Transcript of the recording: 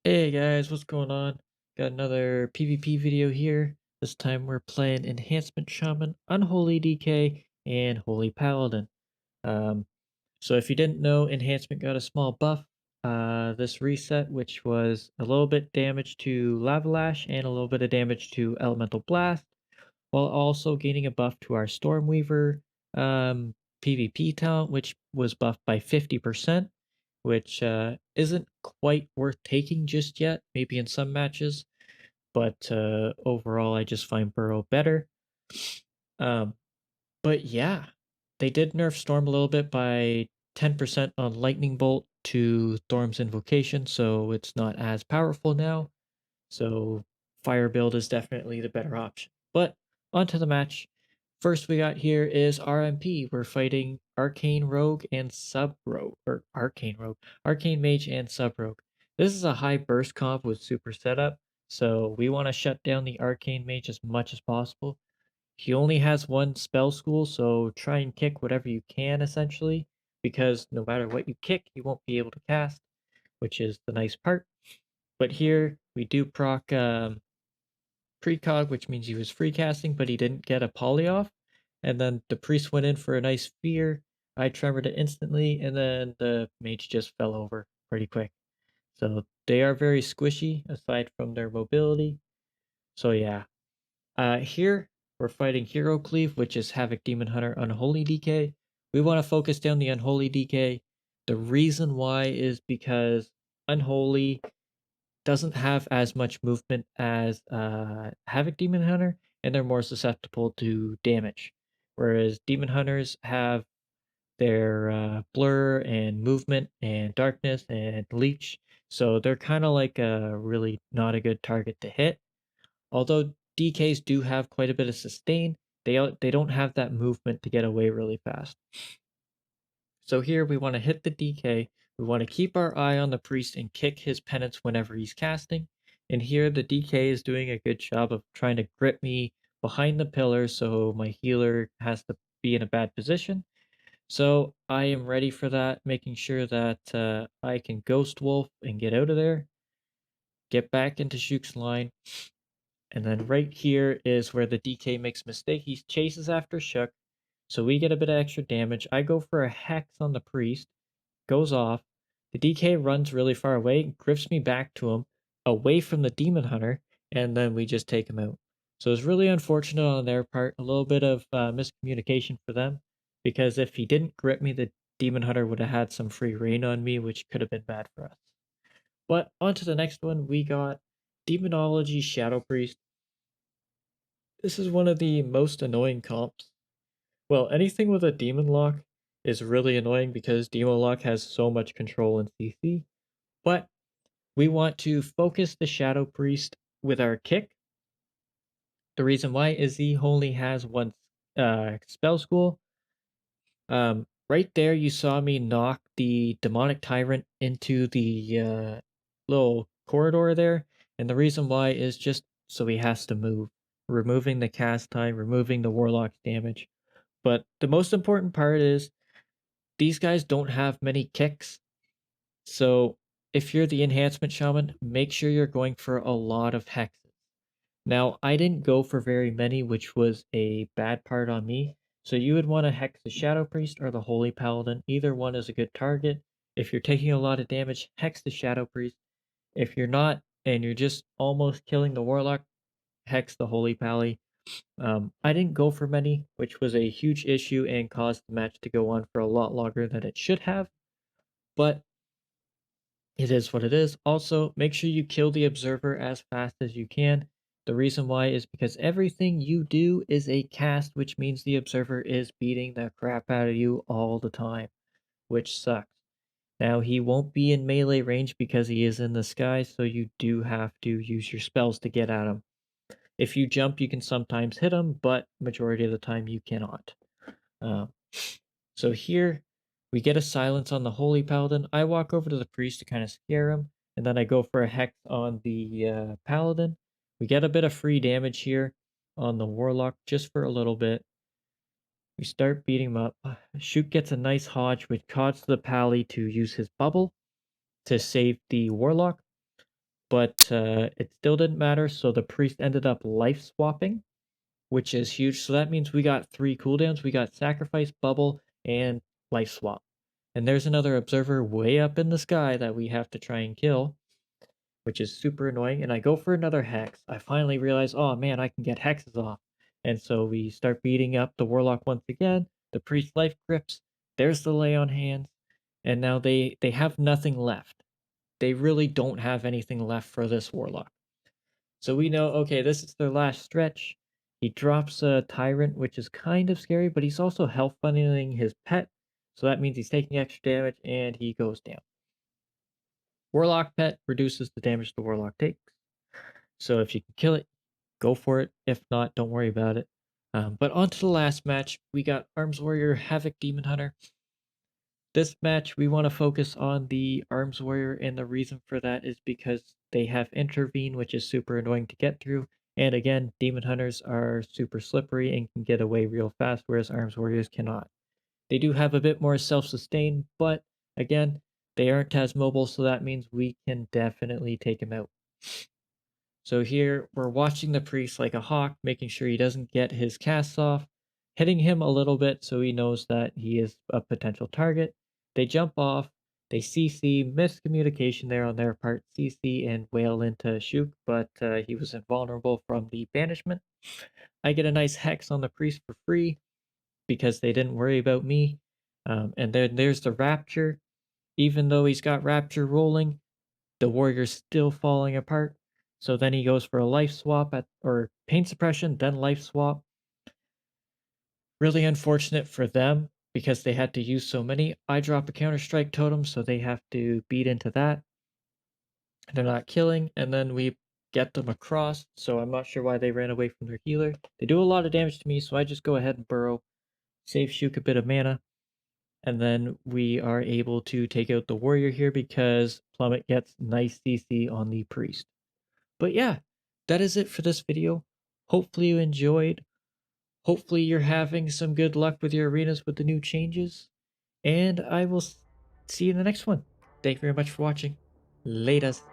Hey guys, what's going on? Got another PvP video here. This time we're playing Enhancement Shaman, Unholy DK, and Holy Paladin. Um, so if you didn't know, Enhancement got a small buff this reset, which was a little bit damage to Lava Lash and a little bit of damage to Elemental Blast, while also gaining a buff to our Stormweaver PvP talent, which was buffed by 50%, which isn't quite worth taking just yet, maybe in some matches, but overall I just find Burrow better. Um, but yeah, they did nerf Storm a little bit by 10% on Lightning Bolt to Thorm's Invocation, so it's not as powerful now. So fire build is definitely the better option. But onto the match. First we got here is RMP. We're fighting Arcane Rogue and Sub Rogue, or Arcane Rogue, Arcane Mage and Sub Rogue. This is a high burst comp with super setup, so we want to shut down the Arcane Mage as much as possible. He only has one spell school, so try and kick whatever you can essentially, because no matter what you kick, you won't be able to cast, which is the nice part. But here we do proc precog, which means he was free casting, but he didn't get a poly off. And then the priest went in for a nice fear. I tremored it instantly, and then the mage just fell over pretty quick. So they are very squishy aside from their mobility. So yeah. Here we're fighting Hero Cleave, which is Havoc Demon Hunter Unholy DK. We want to focus down the Unholy DK. The reason why is because Unholy doesn't have as much movement as Havoc Demon Hunter, and they're more susceptible to damage. Whereas Demon Hunters have their blur and movement and darkness and leech, so they're kind of like a really not a good target to hit. Although DKs do have quite a bit of sustain, they don't have that movement to get away really fast. So here we want to hit the DK. We want to keep our eye on the priest and kick his penance whenever he's casting. And here the DK is doing a good job of trying to grip me behind the pillar so my healer has to be in a bad position. So I am ready for that, making sure that I can Ghost Wolf and get out of there, get back into Shook's line. And then right here is where the DK makes a mistake. He chases after Shook, so we get a bit of extra damage. I go for a Hex on the priest, goes off. The DK runs really far away, grips me back to him, away from the Demon Hunter, and then we just take him out. So it's really unfortunate on their part, a little bit of miscommunication for them, because if he didn't grip me, the Demon Hunter would have had some free reign on me, which could have been bad for us. But on to the next one, we got Demonology Shadow Priest. This is one of the most annoying comps. Well, anything with a Demon Lock is really annoying because Demon Lock has so much control in CC, but we want to focus the Shadow Priest with our kick. The reason why is he only has one spell school. Right there, you saw me knock the Demonic Tyrant into the little corridor there, and the reason why is just so he has to move, removing the cast time, removing the Warlock's damage. But the most important part is these guys don't have many kicks. So if you're the Enhancement Shaman, make sure you're going for a lot of hexes. Now, I didn't go for very many, which was a bad part on me. So you would want to hex the Shadow Priest or the Holy Paladin. Either one is a good target. If you're taking a lot of damage, hex the Shadow Priest. If you're not, and you're just almost killing the Warlock, hex the Holy Pally. I didn't go for many, which was a huge issue and caused the match to go on for a lot longer than it should have. But it is what it is. Also, make sure you kill the observer as fast as you can. The reason why is because everything you do is a cast, which means the observer is beating the crap out of you all the time, which sucks. Now, he won't be in melee range because he is in the sky, so you do have to use your spells to get at him. If you jump, you can sometimes hit him, but majority of the time you cannot. Uh, so here we get a silence on the Holy Paladin. I walk over to the priest to kind of scare him, and then I go for a hex on the Paladin. We get a bit of free damage here on the Warlock just for a little bit. We start beating him up. Shoot gets a nice hodge, which causes the Pally to use his bubble to save the Warlock. but it still didn't matter. So the priest ended up life swapping, which is huge. So that means we got 3 cooldowns. We got sacrifice, bubble, and life swap. And there's another observer way up in the sky that we have to try and kill, which is super annoying. And I go for another hex. I finally realize, oh man, I can get hexes off. And so we start beating up the warlock once again. The priest life grips. There's the lay on hands. And now they have nothing left. They really don't have anything left for this warlock. So we know, okay, this is their last stretch. He drops a tyrant, which is kind of scary, but he's also health funneling his pet. So that means he's taking extra damage and he goes down. Warlock pet reduces the damage the warlock takes. So if you can kill it, go for it. If not, don't worry about it. But on to the last match. We got Arms Warrior, Havoc Demon Hunter. This match, we want to focus on the Arms Warrior, and the reason for that is because they have Intervene, which is super annoying to get through. And again, Demon Hunters are super slippery and can get away real fast, whereas Arms Warriors cannot. They do have a bit more self-sustain, but again, they aren't as mobile, so that means we can definitely take them out. So here we're watching the priest like a hawk, making sure he doesn't get his casts off, hitting him a little bit so he knows that he is a potential target. They jump off, they CC, miscommunication there on their part, CC and wail into Shuk, but he was invulnerable from the banishment. I get a nice hex on the priest for free because they didn't worry about me. And then there's the rapture. Even though he's got rapture rolling, the warrior's still falling apart. So then he goes for a life swap or pain suppression, then life swap. Really unfortunate for them because they had to use so many. I drop a counter strike totem, so they have to beat into that. They're not killing, and then we get them across. So I'm not sure why they ran away from their healer. They do a lot of damage to me, so I just go ahead and burrow, save Shuk a bit of mana, and then we are able to take out the warrior here because Plummet gets nice CC on the priest. But yeah, that is it for this video. Hopefully you enjoyed. Hopefully you're having some good luck with your arenas with the new changes. And I will see you in the next one. Thank you very much for watching. Latest.